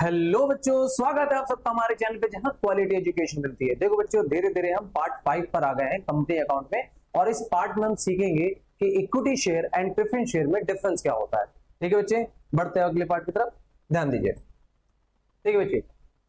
Hello बच्चों, स्वागत है आप सबका हमारे चैनल पे जहां क्वालिटी एजुकेशन मिलती है। देखो बच्चों, धीरे धीरे हम पार्ट 5 पर आ गए हैं कंपनी अकाउंट में, और इस पार्ट में हम सीखेंगे कि equity share and preference share में डिफरेंस क्या होता है। ठीक है बच्चे, बढ़ते हैं अगले पार्ट की तरफ, ध्यान दीजिए। ठीक है बच्चे,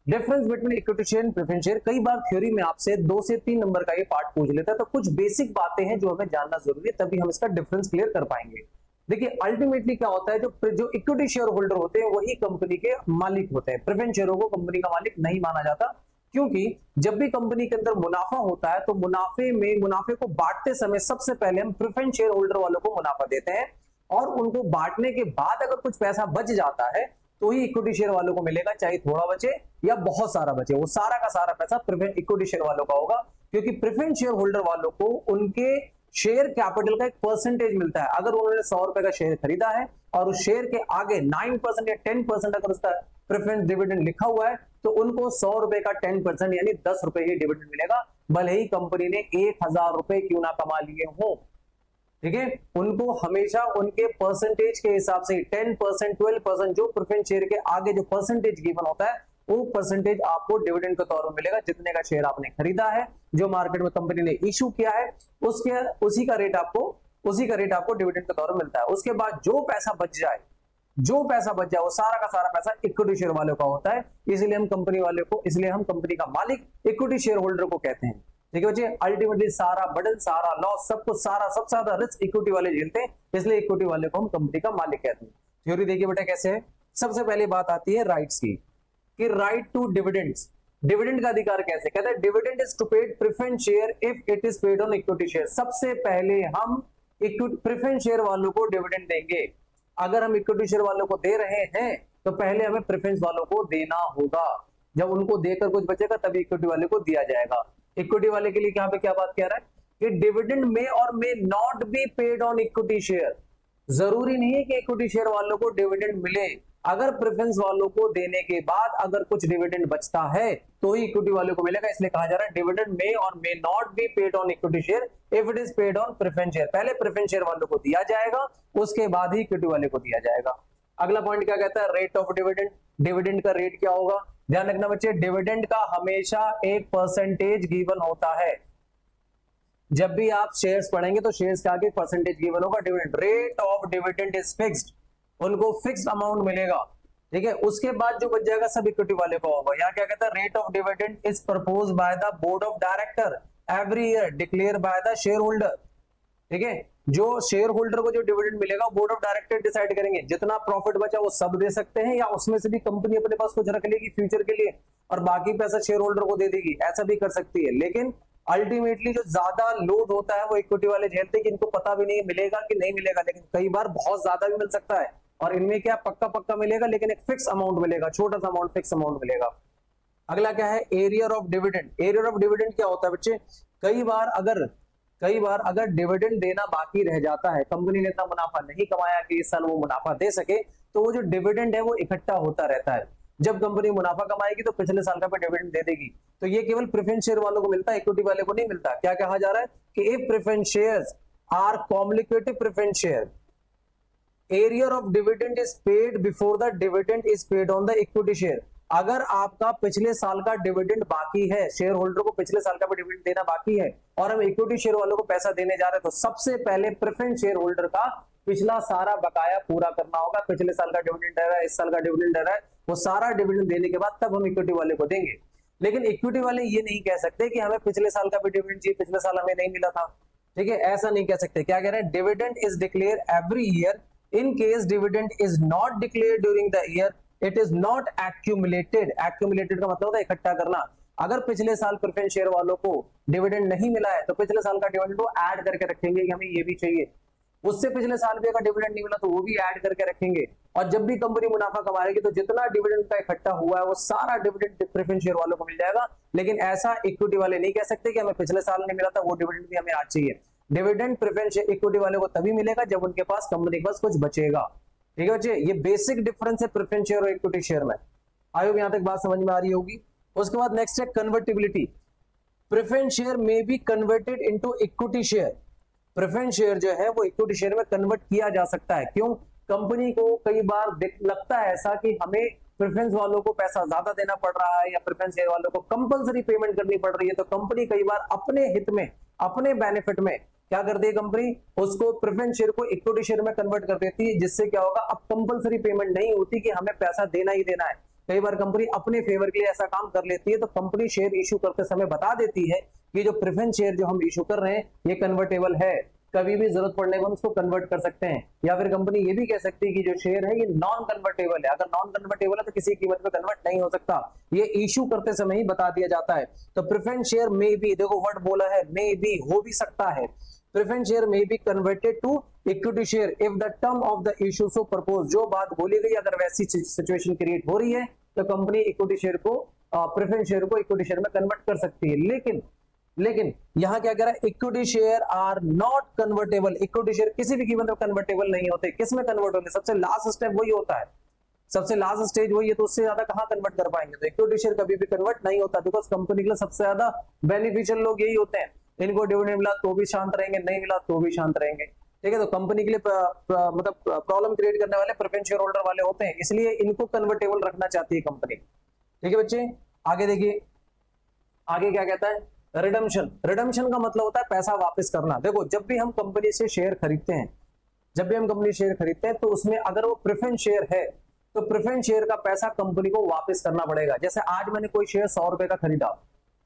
difference between equity share and preference share. कई बार थ्योरी में आपसे 2 से 3 नंबर का ये पार्ट पूछ लेता है, तो कुछ बेसिक बातें हैं जो हमें जानना जरूरी है, तभी हम इसका डिफरेंस क्लियर कर पाएंगे। देखिए, जो क्या होता है, जो इक्विटी शेयर होल्डर होते हैं वही कंपनी के मालिक होते हैं। प्रेफरेंस शेयरों को कंपनी का मालिक नहीं माना जाता, क्योंकि जब भी कंपनी के अंदर मुनाफा होता है तो मुनाफे को बांटते समय सबसे पहले हम प्रेफरेंस शेयर होल्डर वालों को मुनाफा देते हैं, और उनको बांटने के बाद अगर कुछ पैसा बच जाता है तो ही इक्विटी शेयर वालों को मिलेगा, चाहे थोड़ा बचे या बहुत सारा बचे, वो सारा का सारा पैसा इक्विटी शेयर वालों का होगा। क्योंकि प्रेफरेंस शेयर होल्डर वालों को उनके शेयर कैपिटल का एक परसेंटेज मिलता है। अगर उन्होंने 100 रुपए का शेयर खरीदा है और उस शेयर के आगे 9% या 10% अगर उसका प्रेफरेंस डिविडेंड लिखा हुआ है, तो उनको 100 रुपए का 10% यानी 10 रुपए ही डिविडेंड मिलेगा, भले ही कंपनी ने 1000 रुपए क्यों ना कमा लिए हो। ठीक है, उनको हमेशा उनके परसेंटेज के हिसाब से 10%, 12% जो प्रेफरेंस शेयर के आगे जो परसेंटेज गिवन होता है, वो परसेंटेज आपको डिविडेंड के तौर पर मिलेगा। जितने का शेयर आपने खरीदा है, जो मार्केट में कंपनी ने इशू किया है, उसी का रेट आपको डिविडेंड के तौर पर मिलता है। उसके बाद जो पैसा बच जाए वो सारा का सारा पैसा इक्विटी शेयर वालों का होता है। इसलिए हम कंपनी का मालिक इक्विटी शेयर होल्डर को कहते हैं। ठीक है बच्चे, अल्टीमेटली सारा बर्डन, सारा लॉस, सब कुछ, सबसे ज्यादा रिस्क इक्विटी वाले झेलते हैं, इसलिए इक्विटी वाले को हम कंपनी का मालिक कहते हैं। थ्योरी देखिए बेटा कैसे है। सबसे पहले बात आती है राइट्स की, कि राइट टू डिविडेंड्स, डिविडेंड का अधिकार कैसे, कहते हैं dividend is to paid preference share if it is paid on equity share. सबसे पहले हम प्रेफरेंस शेयर वालों को डिविडेंड देंगे। अगर हम इक्विटी शेयर वालों को दे रहे हैं तो पहले हमें प्रेफरेंस वालों को देना होगा। जब उनको देकर कुछ बचेगा तभी इक्विटी वाले को दिया जाएगा। इक्विटी वाले के लिए यहाँ पे क्या बात कह रहा है कि डिविडेंड में और may not be paid on equity share. जरूरी नहीं है कि इक्विटी शेयर वालों को डिविडेंड मिले, अगर प्रेफरेंस वालों को देने के बाद अगर कुछ डिविडेंड बचता है तो ही इक्विटी वालों को मिलेगा। इसलिए कहा जा रहा है डिविडेंड मे और may not be paid on equity share if it is paid on preference share. पहले प्रेफरेंस शेयर वालों को दिया जाएगा, उसके बाद ही इक्विटी वाले को दिया जाएगा। अगला पॉइंट क्या कहता है, रेट ऑफ डिविडेंड। डिविडेंड का रेट क्या होगा, ध्यान रखना बच्चे, डिविडेंड का हमेशा एक परसेंटेज गिवन होता है। जब भी आप शेयर्स पढ़ेंगे तो शेयर्स के आगे परसेंटेज गिवन होगा। Dividend, rate of dividend is fixed, उनको फिक्स्ड अमाउंट मिलेगा। ठीक है, उसके बाद जो बच जाएगा सब इक्विटी वाले को होगा। यहाँ क्या कहता है, rate of dividend is propose by the board of director every year declare by the share holder. ठीक है, जो शेयर होल्डर को जो डिविडेंड मिलेगा बोर्ड ऑफ डायरेक्टर डिसाइड करेंगे। जितना प्रॉफिट बचा वो सब दे सकते हैं, या उसमें से भी कंपनी अपने पास कुछ रख लेगी फ्यूचर के लिए और बाकी पैसा शेयर होल्डर को दे देगी, ऐसा भी कर सकती है। लेकिन अल्टीमेटली जो ज्यादा लोड होता है वो इक्विटी वाले झेलते हैं, कि इनको पता भी नहीं मिलेगा कि नहीं मिलेगा, लेकिन कई बार बहुत ज्यादा भी मिल सकता है। और इनमें क्या पक्का मिलेगा, लेकिन एक फिक्स अमाउंट मिलेगा, छोटा सा अमाउंट, फिक्स अमाउंट मिलेगा। अगला क्या है, arrear of dividend. Arrear of dividend क्या होता है बच्चे, कई बार अगर डिविडेंड देना बाकी रह जाता है, कंपनी ने इतना मुनाफा नहीं कमाया कि इस साल वो मुनाफा दे सके, तो वो जो डिविडेंड है वो इकट्ठा होता रहता है। जब कंपनी मुनाफा कमाएगी तो पिछले साल का डिविडेंड दे देगी। तो ये केवल प्रेफरेंस शेयर वालों को मिलता है, इक्विटी वाले को नहीं मिलता। क्या कहा जा रहा है कि if preference shares are cumulative preference share, arrear of dividend is paid before the dividend is paid on the equity share. अगर आपका पिछले साल का डिविडेंड बाकी है, शेयर होल्डर को पिछले साल का भी डिविडेंड देना बाकी है, और हम इक्विटी शेयर वालों को पैसा देने जा रहे हैं, तो सबसे पहले प्रेफरेंस शेयर होल्डर का पिछला सारा बकाया पूरा करना होगा। पिछले साल का डिविडेंड रह रहा है, इस साल का डिविडेंड रह रहा है, वो सारा डिविडेंड देने के बाद तब हम इक्विटी वाले को देंगे। लेकिन इक्विटी वाले ये नहीं कह सकते कि हमें पिछले साल का भी डिविडेंड चाहिए, पिछले साल हमें नहीं मिला था। ठीक है, ऐसा नहीं कह सकते। क्या कह रहे हैं, dividend is declare every year in case dividend is not declare during the year it is not accumulated. Accumulated का मतलब होता है इकट्ठा करना। अगर पिछले साल प्रेफरेंस शेयर वालों को डिविडेंड नहीं मिला है तो पिछले साल का डिविडेंड वो ऐड करके रखेंगे कि हमें ये भी चाहिए। उससे पिछले साल भी अगर डिविडेंड नहीं मिला तो वो भी ऐड करके रखेंगे। और जब भी कंपनी मुनाफा कमाएगी तो जितना डिविडेंड का इकट्ठा हुआ है वो सारा डिविडेंड प्रेफरेंस शेयर वालों को मिल जाएगा। लेकिन ऐसा इक्विटी वाले नहीं कह सकते कि हमें पिछले साल नहीं मिला था, वो डिविडेंड भी हमें आज चाहिए। डिविडेंड प्रेफरेंस इक्विटी वाले को तभी मिलेगा जब उनके पास, कंपनी के पास कुछ बचेगा। ठीक है बच्चे, ये बेसिक डिफरेंस है प्रेफरेंस शेयर और इक्विटी शेयर में। आई होप यहां तक बात समझ में आ रही होगी। उसके बाद नेक्स्ट है कन्वर्टिबिलिटी। प्रेफरेंस शेयर में be converted into equity share. Preference share जो है वो इक्विटी शेयर में कन्वर्ट किया जा सकता है। क्यों, कंपनी को कई बार लगता है ऐसा कि हमें प्रेफरेंस वालों को पैसा ज्यादा देना पड़ रहा है या प्रेफरेंस शेयर वालों को कंपलसरी पेमेंट करनी पड़ रही है, तो कंपनी कई बार अपने हित में, अपने बेनिफिट में क्या करती है कंपनी, उसको प्रेफरेंस शेयर को इक्विटी शेयर में कन्वर्ट कर देती है, जिससे क्या होगा, अब कंपलसरी पेमेंट नहीं होती कि हमें पैसा देना ही देना है। कई बार कंपनी अपने फेवर के लिए ऐसा काम कर लेती है, तो कंपनी शेयर इशू करते समय बता देती है कि जो प्रेफरेंस शेयर जो हम इशू कर रहे हैं ये कन्वर्टेबल है, कभी भी जरूरत पड़ने पर हम उसको कन्वर्ट कर सकते हैं। या फिर कंपनी ये भी कह सकती है कि जो शेयर है ये नॉन कन्वर्टेबल है, अगर नॉन कन्वर्टेबल है तो किसी कीमत पे कन्वर्ट नहीं हो सकता, ये इशू करते समय ही बता दिया जाता है। तो प्रेफरेंस शेयर में भी, देखो वर्ड बोला है मे भी, हो भी सकता है, प्रेफरेंस शेयर में be converted to equity share if the term of the issue so propose, जो बात बोली गई अगर वैसी सिचुएशन क्रिएट हो रही है तो कंपनी इक्विटी शेयर को, प्रेफरेंस शेयर को इक्विटी शेयर में कन्वर्ट कर सकती है। लेकिन यहां क्या कह रहा है, equity share are not convertible, equity share किसी भी कीमत पर कन्वर्टेबल नहीं होते। किस में कन्वर्ट होंगे, सबसे लास्ट स्टेप वही होता है, सबसे लास्ट स्टेज वही है, तो उससे ज्यादा कहां कन्वर्ट कर पाएंगे। तो इक्विटी शेयर कभी भी कन्वर्ट नहीं होता, बिकॉज कंपनी के लिए सबसे ज्यादा बेनिफिशियल लोग यही होते हैं, इनको डिविडेंड मिला तो भी शांत रहेंगे, नहीं मिला तो भी शांत रहेंगे, ठीक है। तो कंपनी के लिए मतलब प्रॉब्लम क्रिएट करने वाले प्रेफरेंस शेयर होल्डर वाले होते हैं, इसलिए इनको कन्वर्टेबल रखना चाहती है कंपनी, ठीक है बच्चे। आगे देखिए, आगे क्या कहता है, रिडम्पशन। रिडम्पशन का मतलब होता है पैसा वापस करना। देखो जब भी हम कंपनी से शेयर खरीदते हैं, जब भी हम कंपनी शेयर खरीदते हैं तो उसमें अगर वो प्रेफरेंस शेयर है तो प्रेफरेंस शेयर का पैसा कंपनी को वापस करना पड़ेगा। जैसे आज मैंने कोई शेयर 100 रुपए का खरीदा,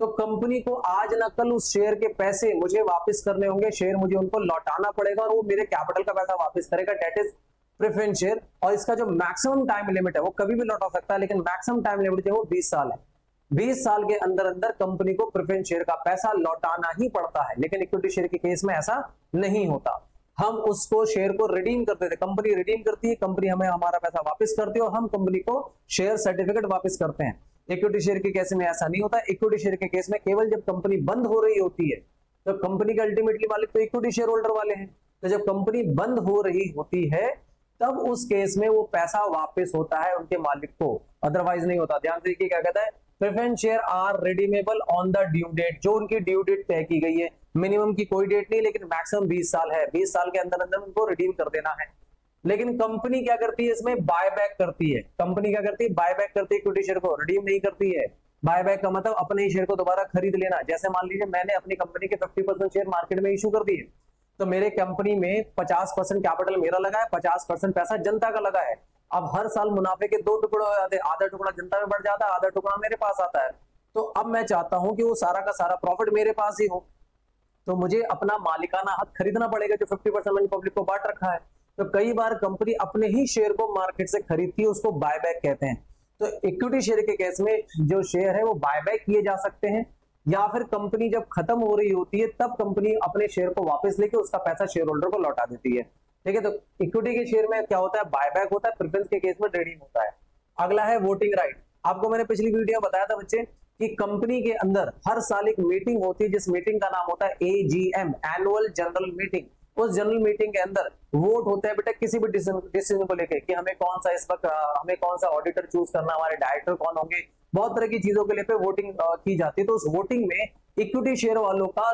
तो कंपनी को आज ना कल उस शेयर के पैसे मुझे वापस करने होंगे, शेयर मुझे उनको लौटाना पड़ेगा और वो मेरे कैपिटल का पैसा वापस करेगा, डेट इज प्रेफरेंस शेयर। और इसका जो मैक्सिमम टाइम लिमिट है वो कभी भी लौटा सकता है, लेकिन मैक्सिमम टाइम लिमिट जो है वो 20 साल है। 20 साल के अंदर अंदर कंपनी को प्रेफरेंस शेयर का पैसा लौटाना ही पड़ता है, लेकिन इक्विटी शेयर के केस में ऐसा नहीं होता। हम उसको शेयर को रिडीम करते थे, कंपनी रिडीम करती है, कंपनी हमें हमारा पैसा वापस करती है और हम कंपनी को शेयर सर्टिफिकेट वापस करते हैं। इक्विटी शेयर के केस में ऐसा नहीं होता। इक्विटी शेयर के केस में केवल जब कंपनी बंद हो रही होती है, तो कंपनी के अल्टीमेटली मालिक तो इक्विटी शेयर होल्डर वाले हैं, तो जब कंपनी बंद हो रही होती है तब उस केस में वो पैसा वापस होता है उनके मालिक को, अदरवाइज नहीं होता। ध्यान देखिए क्या कहता है, preference share are redeemable on the due date, जो उनकी ड्यू डेट तय की गई है, मिनिमम की कोई डेट नहीं, लेकिन मैक्सिमम 20 साल है, 20 साल के अंदर अंदर उनको रिडीम कर देना है। लेकिन कंपनी क्या करती है, इसमें बायबैक करती है। कंपनी क्या करती है, बायबैक करती है, इक्विटी शेयर को रिडीम नहीं करती है। बायबैक का मतलब अपने ही शेयर को दोबारा खरीद लेना। जैसे मान लीजिए मैंने अपनी कंपनी के 50% शेयर मार्केट में इशू कर दिए, तो मेरे कंपनी में 50% कैपिटल मेरा लगा है, 50% पैसा जनता का लगा है। अब हर साल मुनाफे के 2 टुकड़े हो जाते हैं, आधा टुकड़ा जनता में बढ़ जाता है, आधा टुकड़ा मेरे पास आता है। तो अब मैं चाहता हूं कि वो सारा का सारा प्रॉफिट मेरे पास ही हो, तो मुझे अपना मालिकाना हक खरीदना पड़ेगा जो 50% मैंने पब्लिक को बांट रखा है। तो कई बार कंपनी अपने ही शेयर को मार्केट से खरीदती है, उसको बायबैक कहते हैं। तो इक्विटी शेयर के केस में जो शेयर है वो बायबैक किए जा सकते हैं, या फिर कंपनी जब खत्म हो रही होती है तब कंपनी अपने शेयर को वापस लेके उसका पैसा शेयर होल्डर को लौटा देती है, ठीक है। तो इक्विटी के शेयर में क्या होता है, बायबैक होता है, प्रेफरेंस के केस में रिडीम होता है। अगला है वोटिंग राइट। आपको मैंने पिछली वीडियो में बताया था बच्चे कि कंपनी के अंदर हर साल एक मीटिंग होती है, जिस मीटिंग का नाम होता है एजीएम, एनुअल जनरल मीटिंग। उस जनरल मीटिंग के अंदर वोट होते हैं बेटा किसी भी डिसीजन को लेके कि हमें कौन सा इस वक्त हमें कौन सा ऑडिटर चूज करना, हमारे डायरेक्टर कौन होंगे, बहुत तरह की चीजों के लिए पे वोटिंग की जाती है। तो उस वोटिंग में इक्विटी शेयर वालों का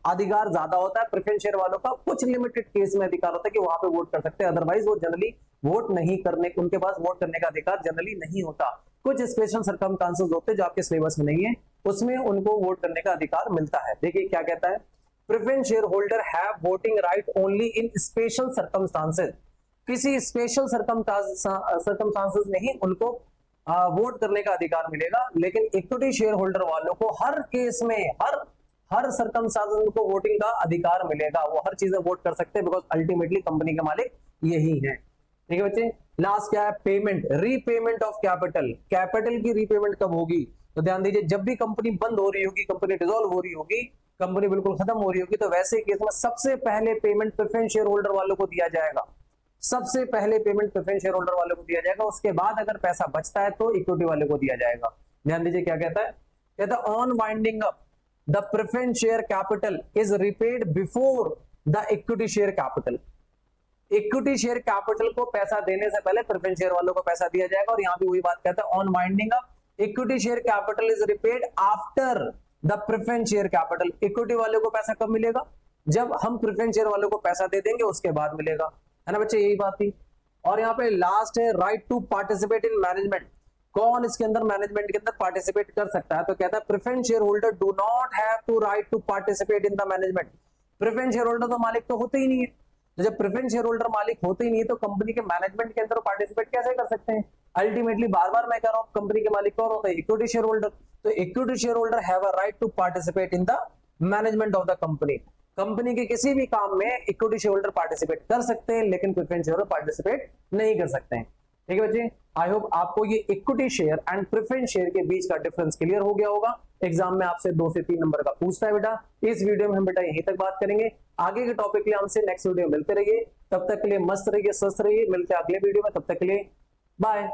अधिकार ज्यादा होता है, प्रेफरेंस शेयर वालों का कुछ लिमिटेड केस में अधिकार होता है कि वहां पे वोट कर सकते हैं, अदरवाइज वो जनरली वोट नहीं करने, उनके पास वोट करने का अधिकार जनरली नहीं होता। कुछ स्पेशल सर्कमस्टांसेस होते हैं जो आपके सिलेबस में नहीं है, उसमें उनको वोट करने का अधिकार मिलता है। देखिए क्या कहता है, preference share holder have voting right only in special circumstances. किसी स्पेशल सर्कमस्टांसेस में ही उनको वोट करने का अधिकार मिलेगा, लेकिन इक्विटी शेयर होल्डर वालों को हर केस में, हर सर्कमस्टांसेस में वोटिंग का अधिकार मिलेगा, वो हर चीज में वोट कर सकते हैं, बिकॉज अल्टीमेटली कंपनी के मालिक यही है, ठीक है बच्चे। लास्ट क्या है, payment, repayment of capital. Capital की रीपेमेंट कब होगी, तो ध्यान दीजिए जब भी कंपनी बंद हो रही होगी, कंपनी डिसॉल्व हो रही होगी, कंपनी बिल्कुल खत्म हो रही होगी, तो वैसे केस में सबसे पहले पेमेंट प्रेफरेंस शेयर होल्डर वालों को दिया जाएगा। सबसे पहले पेमेंट प्रेफरेंस शेयर होल्डर वालों को दिया जाएगा, उसके बाद अगर पैसा बचता है तो इक्विटी वाले को दिया जाएगा। ध्यान दीजिए क्या कहता है, कहता है on winding up the preference share capital is repaid before the equity share capital. Equity share capital को पैसा देने से पहले प्रेफरेंस शेयर वालों को पैसा दिया जाएगा, और यहां भी वही बात कहता है on winding up equity share capital is repaid after the preference share capital. Equity वाले को पैसा कब मिलेगा, जब हम प्रेफरेंस शेयर वालों को पैसा दे देंगे उसके बाद मिलेगा, है ना बच्चे, यही बात थी। और यहाँ पे लास्ट है right to participate in management. कौन इसके अंदर मैनेजमेंट के अंदर पार्टिसिपेट कर सकता है? तो कहता है preference share holder do not have to right to participate in the management. Preference share holder तो मालिक तो होते ही नहीं है, तो जब प्रेफरेंस शेयर होल्डर मालिक होते ही नहीं है तो कंपनी के मैनेजमेंट के अंदर पार्टिसिपेट कैसे कर सकते हैं? अल्टीमेटली बार बार मैं कह रहा हूं, कंपनी के मालिक कौन होता है? Equity share holder. तो equity share holder have a right to participate in the management of the company. Company के किसी भी काम में इक्विटी शेयर होल्डर पार्टिसिपेट कर सकते हैं, लेकिन प्रेफरेंस शेयर होल्डर पार्टिसिपेट नहीं कर सकते हैं। ठीक है बच्चे, आई होप आपको ये equity share and preference share के बीच का डिफरेंस क्लियर हो गया होगा। एग्जाम में आपसे 2 से 3 नंबर का पूछता है बेटा। इस वीडियो में हम बेटा यहीं तक बात करेंगे, आगे के टॉपिक के लिए हमसे नेक्स्ट वीडियो में मिलते रहिए। तब तक के लिए मस्त रहिए, स्वस्थ रहिए, मिलते हैं अगले वीडियो में। तब तक के लिए बाय।